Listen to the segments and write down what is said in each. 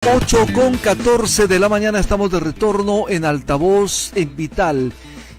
8:14 de la mañana, estamos de retorno en Altavoz en Vital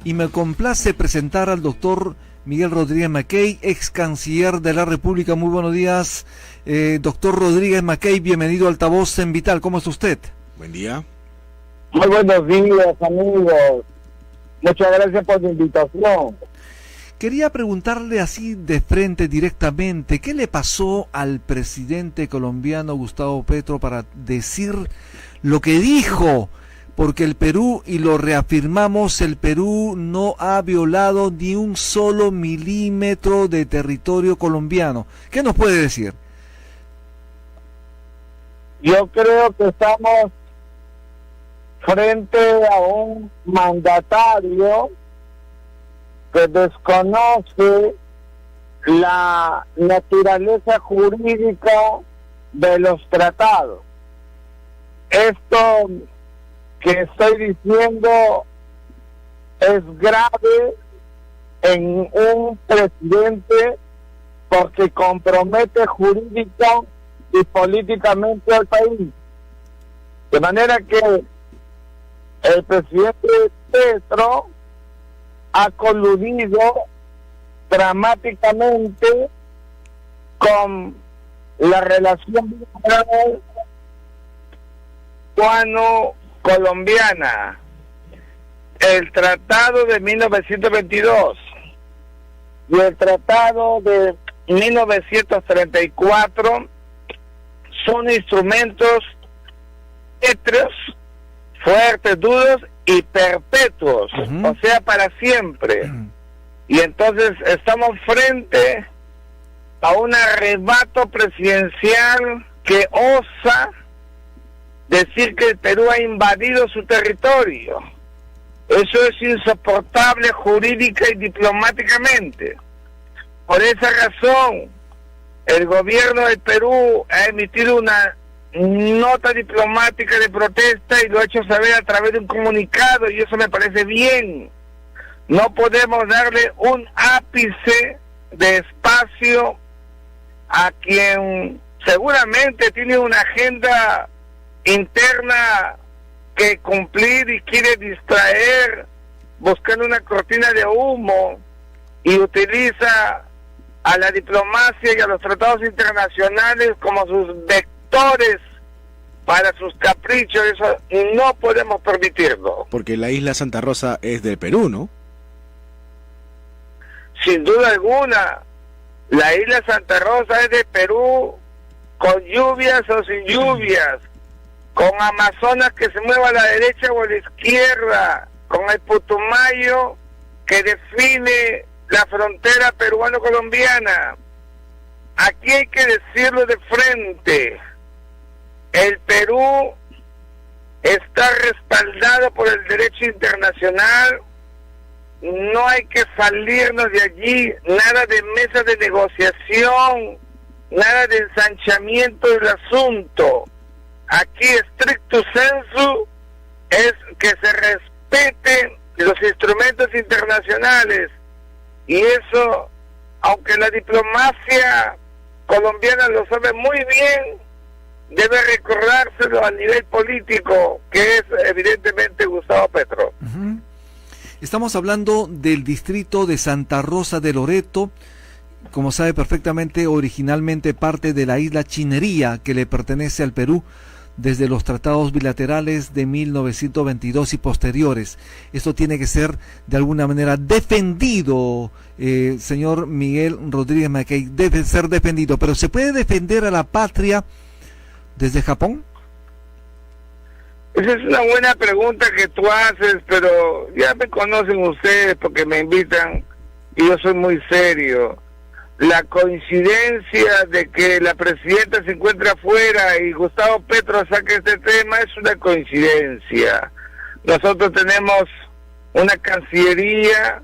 y me complace presentar al doctor Miguel Rodríguez Mackey, ex canciller de la República. Muy buenos días, doctor Rodríguez Mackey, bienvenido a Altavoz en Vital. ¿Cómo está usted? Buen día. Muy buenos días, amigos. Muchas gracias por la invitación. Quería preguntarle así de frente, directamente, ¿qué le pasó al presidente colombiano Gustavo Petro para decir lo que dijo? Porque el Perú, y lo reafirmamos, el Perú no ha violado ni un solo milímetro de territorio colombiano. ¿Qué nos puede decir? Yo creo que estamos frente a un mandatario que desconoce la naturaleza jurídica de los tratados. Esto que estoy diciendo es grave en un presidente porque compromete jurídica y políticamente al país. De manera que el presidente Petro ha coludido dramáticamente con la relación cubano-colombiana. El tratado de 1922 y el tratado de 1934 son instrumentos pétreos, fuertes, duros y perpetuos, o sea, para siempre. Y entonces estamos frente a un arrebato presidencial que osa decir que el Perú ha invadido su territorio. Eso es insoportable jurídica y diplomáticamente. Por esa razón, el gobierno del Perú ha emitido una nota diplomática de protesta y lo ha hecho saber a través de un comunicado, y eso me parece bien. No podemos darle un ápice de espacio a quien seguramente tiene una agenda interna que cumplir y quiere distraer buscando una cortina de humo, y utiliza a la diplomacia y a los tratados internacionales como sus vectores para sus caprichos. Eso no podemos permitirlo. Porque la isla Santa Rosa es del Perú, ¿no? Sin duda alguna, la isla Santa Rosa es de Perú, con lluvias o sin lluvias, con Amazonas que se mueva a la derecha o a la izquierda, con el Putumayo que define la frontera peruano-colombiana. Aquí hay que decirlo de frente: el Perú está respaldado por el derecho internacional. No hay que salirnos de allí, nada de mesa de negociación, nada de ensanchamiento del asunto. Aquí stricto sensu es que se respeten los instrumentos internacionales, y eso, aunque la diplomacia colombiana lo sabe muy bien, debe recordárselo a nivel político, que es evidentemente Gustavo Petro. Estamos hablando del distrito de Santa Rosa de Loreto, como sabe perfectamente, originalmente parte de la isla Chinería, que le pertenece al Perú desde los tratados bilaterales de 1922 y posteriores. Esto tiene que ser de alguna manera defendido, señor Miguel Rodríguez Mackey, debe ser defendido. Pero ¿se puede defender a la patria desde Japón? Esa es una buena pregunta que tú haces, pero ya me conocen ustedes porque me invitan y yo soy muy serio. La coincidencia de que la presidenta se encuentra afuera y Gustavo Petro saque este tema es una coincidencia. Nosotros tenemos una cancillería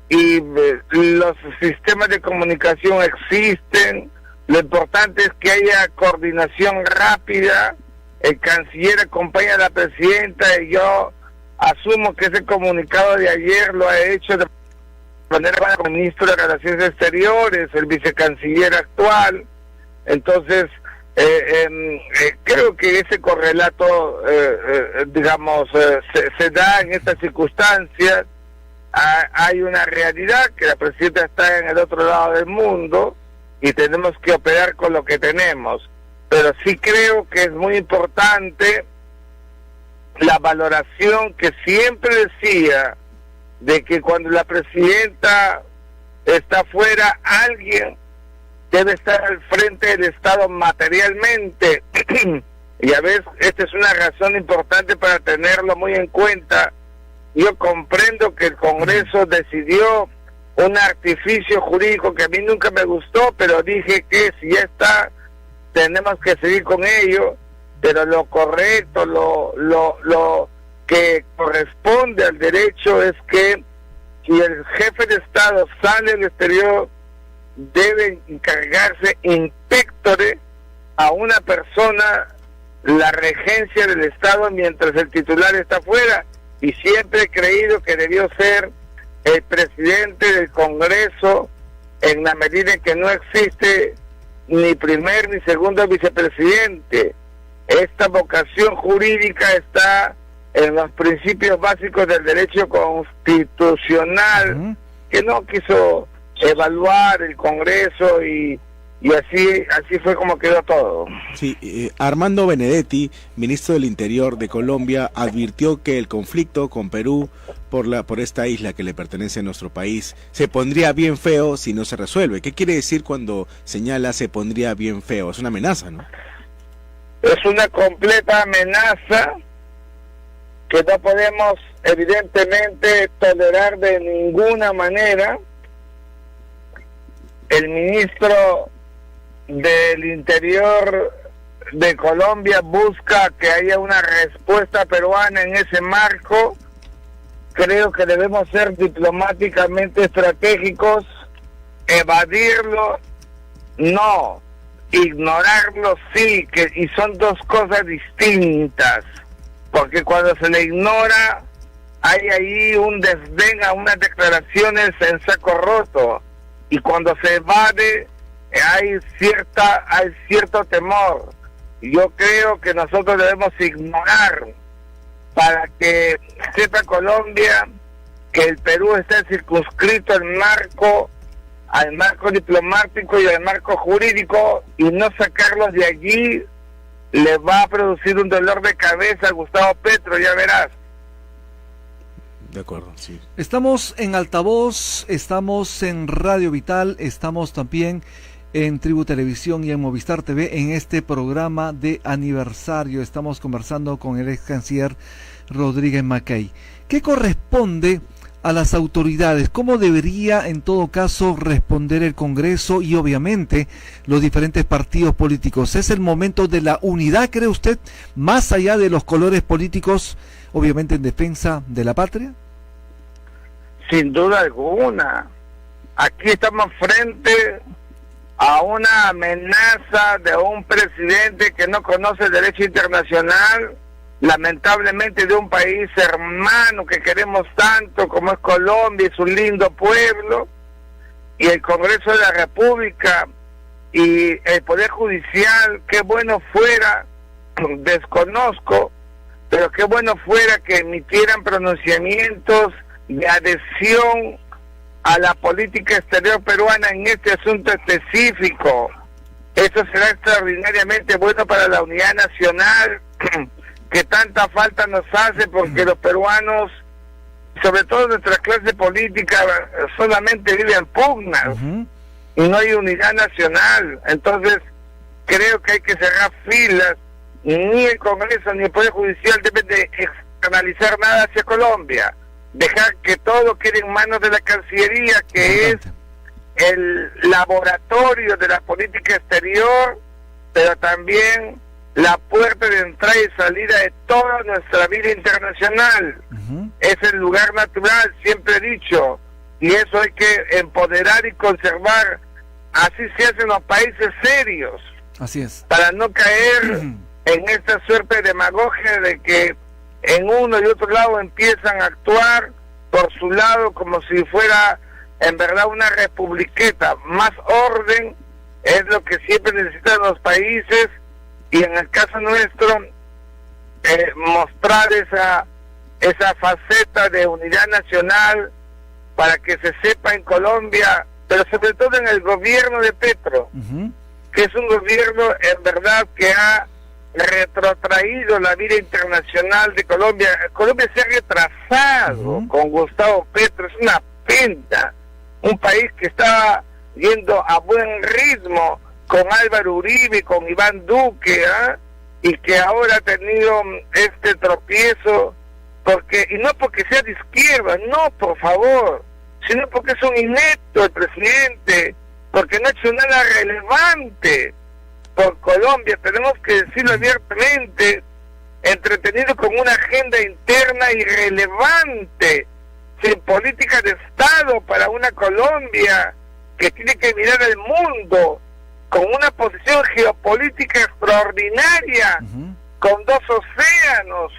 y los sistemas de comunicación existen. Lo importante es que haya coordinación rápida. El canciller acompaña a la presidenta y yo asumo que ese comunicado de ayer lo ha hecho de manera con el ministro de Relaciones Exteriores, el vicecanciller actual. Entonces, Creo que ese correlato, digamos, se da en estas circunstancias. Hay una realidad que la presidenta está en el otro lado del mundo y tenemos que operar con lo que tenemos. Pero sí creo que es muy importante la valoración que siempre decía de que cuando la presidenta está fuera, alguien debe estar al frente del Estado materialmente. Y a veces esta es una razón importante para tenerlo muy en cuenta. Yo comprendo que el Congreso decidió un artificio jurídico que a mí nunca me gustó, pero dije que si ya está, tenemos que seguir con ello. Pero lo correcto, lo que corresponde al derecho es que si el jefe de Estado sale al exterior, debe encargarse in pectore a una persona la regencia del Estado mientras el titular está fuera. Y siempre he creído que debió ser el presidente del Congreso, en la medida en que no existe ni primer ni segundo vicepresidente. Esta vocación jurídica está en los principios básicos del derecho constitucional, que no quiso evaluar el Congreso y así fue como quedó todo. Sí, Armando Benedetti, ministro del Interior de Colombia, advirtió que el conflicto con Perú por esta isla que le pertenece a nuestro país se pondría bien feo si no se resuelve. ¿Qué quiere decir cuando señala se pondría bien feo? Es una amenaza, ¿no? Es una completa amenaza que no podemos evidentemente tolerar de ninguna manera. El ministro del Interior de Colombia busca que haya una respuesta peruana en ese marco. Creo que debemos ser diplomáticamente estratégicos, evadirlo no, ignorarlo sí, y son dos cosas distintas, porque cuando se le ignora hay ahí un desdén a unas declaraciones en saco roto, y cuando se evade hay cierto temor. Yo creo que nosotros debemos ignorar, para que sepa Colombia que el Perú está circunscrito al marco diplomático y al marco jurídico, y no sacarlos de allí le va a producir un dolor de cabeza a Gustavo Petro, ya verás. De acuerdo, sí. Estamos en Altavoz, estamos en Radio Vital, estamos también en Tribu Televisión y en Movistar TV en este programa de aniversario. Estamos conversando con el ex canciller Rodríguez Macay. ¿Qué corresponde a las autoridades? ¿Cómo debería en todo caso responder el Congreso y obviamente los diferentes partidos políticos? ¿Es el momento de la unidad, cree usted, más allá de los colores políticos, obviamente en defensa de la patria? Sin duda alguna. Aquí estamos frente a una amenaza de un presidente que no conoce el derecho internacional, lamentablemente de un país hermano que queremos tanto como es Colombia, es un lindo pueblo, y el Congreso de la República y el Poder Judicial, qué bueno fuera, desconozco, pero qué bueno fuera que emitieran pronunciamientos de adhesión a la política exterior peruana en este asunto específico. Eso será extraordinariamente bueno para la unidad nacional, que tanta falta nos hace, porque los peruanos, sobre todo nuestra clase política, solamente viven pugnas y no hay unidad nacional. Entonces creo que hay que cerrar filas. Ni el Congreso ni el Poder Judicial deben de externalizar nada hacia Colombia, dejar que todo quede en manos de la Cancillería, que es el laboratorio de la política exterior, pero también la puerta de entrada y salida de toda nuestra vida internacional. Es el lugar natural, siempre he dicho, y eso hay que empoderar y conservar. Así se hacen los países serios. Así es. Para no caer en esta suerte de demagogia de que en uno y otro lado empiezan a actuar por su lado como si fuera en verdad una republiqueta. Más orden es lo que siempre necesitan los países, y en el caso nuestro mostrar esa faceta de unidad nacional para que se sepa en Colombia, pero sobre todo en el gobierno de Petro, que es un gobierno en verdad que ha retrotraído la vida internacional de Colombia. Colombia se ha retrasado con Gustavo Petro, es una pena. Un país que estaba yendo a buen ritmo con Álvaro Uribe, con Iván Duque, y que ahora ha tenido este tropiezo, y no porque sea de izquierda, no, por favor, sino porque es un inepto el presidente, porque no ha hecho nada relevante por Colombia. Tenemos que decirlo abiertamente, entretenido con una agenda interna irrelevante, sin política de Estado para una Colombia que tiene que mirar al mundo, con una posición geopolítica extraordinaria, con dos océanos,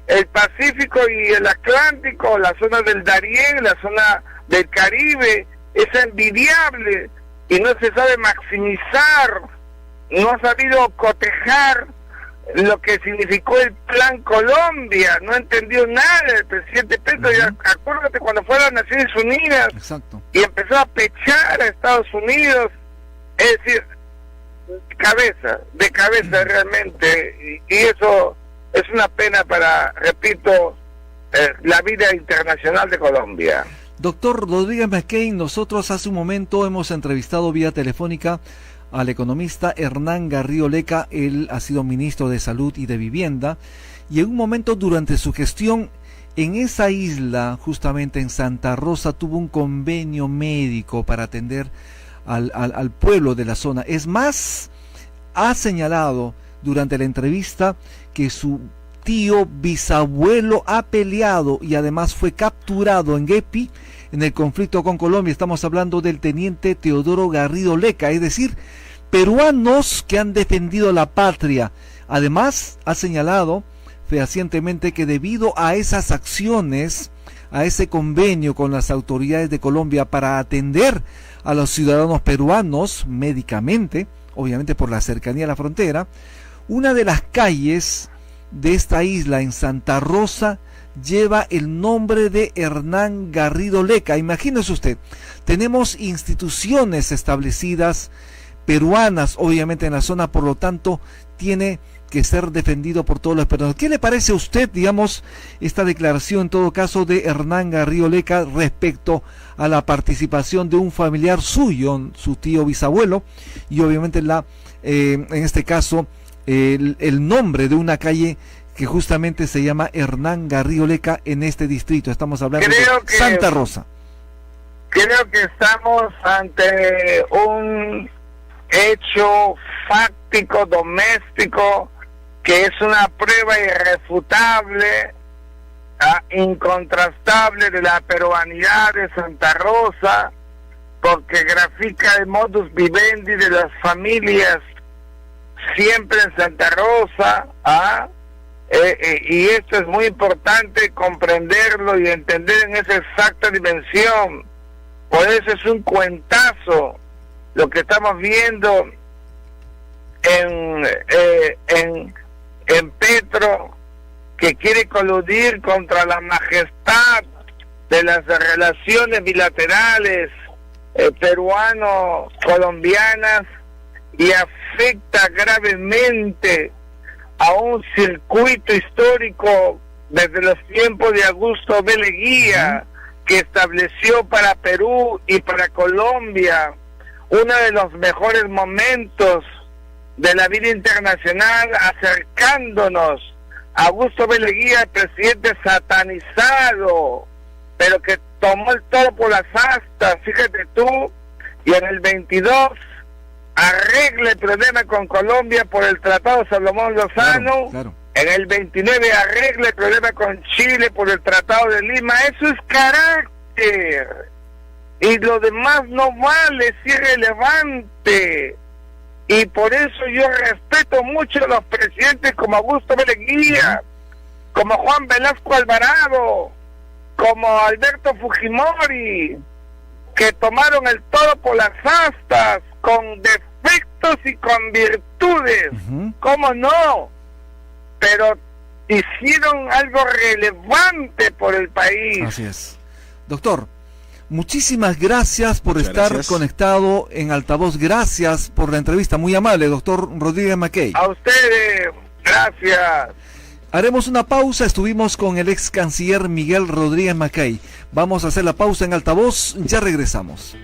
el Pacífico y el Atlántico, la zona del Darién, la zona del Caribe, es envidiable y no se sabe maximizar, no ha sabido cotejar lo que significó el Plan Colombia, no entendió nada el presidente Petro. Acuérdate cuando fue a las Naciones Unidas. Exacto. Y empezó a pechar a Estados Unidos, es decir, de cabeza realmente, y eso es una pena para, repito, la vida internacional de Colombia. Doctor Rodríguez McCain, nosotros hace un momento hemos entrevistado vía telefónica al economista Hernán Garrido Leca. Él ha sido ministro de Salud y de Vivienda, y en un momento durante su gestión en esa isla, justamente en Santa Rosa, tuvo un convenio médico para atender al pueblo de la zona. Es más, ha señalado durante la entrevista que su tío bisabuelo ha peleado y además fue capturado en Gepi en el conflicto con Colombia. Estamos hablando del teniente Teodoro Garrido Leca, es decir, peruanos que han defendido la patria. Además, ha señalado fehacientemente que debido a esas acciones, a ese convenio con las autoridades de Colombia para atender a los ciudadanos peruanos médicamente, obviamente por la cercanía a la frontera, una de las calles de esta isla en Santa Rosa lleva el nombre de Hernán Garrido Leca. Imagínese usted, tenemos instituciones establecidas peruanas, obviamente en la zona, por lo tanto, tiene que ser defendido por todos los peruanos. ¿Qué le parece a usted, digamos, esta declaración, en todo caso, de Hernán Garrido Leca respecto a la participación de un familiar suyo, su tío bisabuelo, y obviamente en este caso, el nombre de una calle que justamente se llama Hernán Garrido Leca en este distrito? Estamos hablando de Santa Rosa. Creo que estamos ante un hecho fáctico, doméstico, que es una prueba irrefutable, incontrastable de la peruanidad de Santa Rosa, porque grafica el modus vivendi de las familias siempre en Santa Rosa, y esto es muy importante comprenderlo y entender en esa exacta dimensión. Por eso es un cuentazo lo que estamos viendo en Petro, que quiere coludir contra la majestad de las relaciones bilaterales peruano-colombianas, y afecta gravemente a un circuito histórico desde los tiempos de Augusto B. Leguía, que estableció para Perú y para Colombia uno de los mejores momentos de la vida internacional, acercándonos a Augusto B. Leguía, el presidente satanizado, pero que tomó el toro por las astas, fíjate tú, y en el 22 arregla el problema con Colombia por el Tratado Salomón Lozano. Claro. En el 29 arregla el problema con Chile por el Tratado de Lima. Eso es carácter, y lo demás no vale, es irrelevante. Y por eso yo respeto mucho a los presidentes como Augusto B. Leguía, como Juan Velasco Alvarado, como Alberto Fujimori, que tomaron el toro por las astas con defectos defectos y con virtudes, ¿cómo no? Pero hicieron algo relevante por el país. Así es. Doctor, muchísimas gracias por estar conectado en Altavoz. Gracias por la entrevista, muy amable, doctor Rodríguez Mackay. A ustedes, gracias. Haremos una pausa. Estuvimos con el ex canciller Miguel Rodríguez Mackay. Vamos a hacer la pausa en Altavoz, ya regresamos.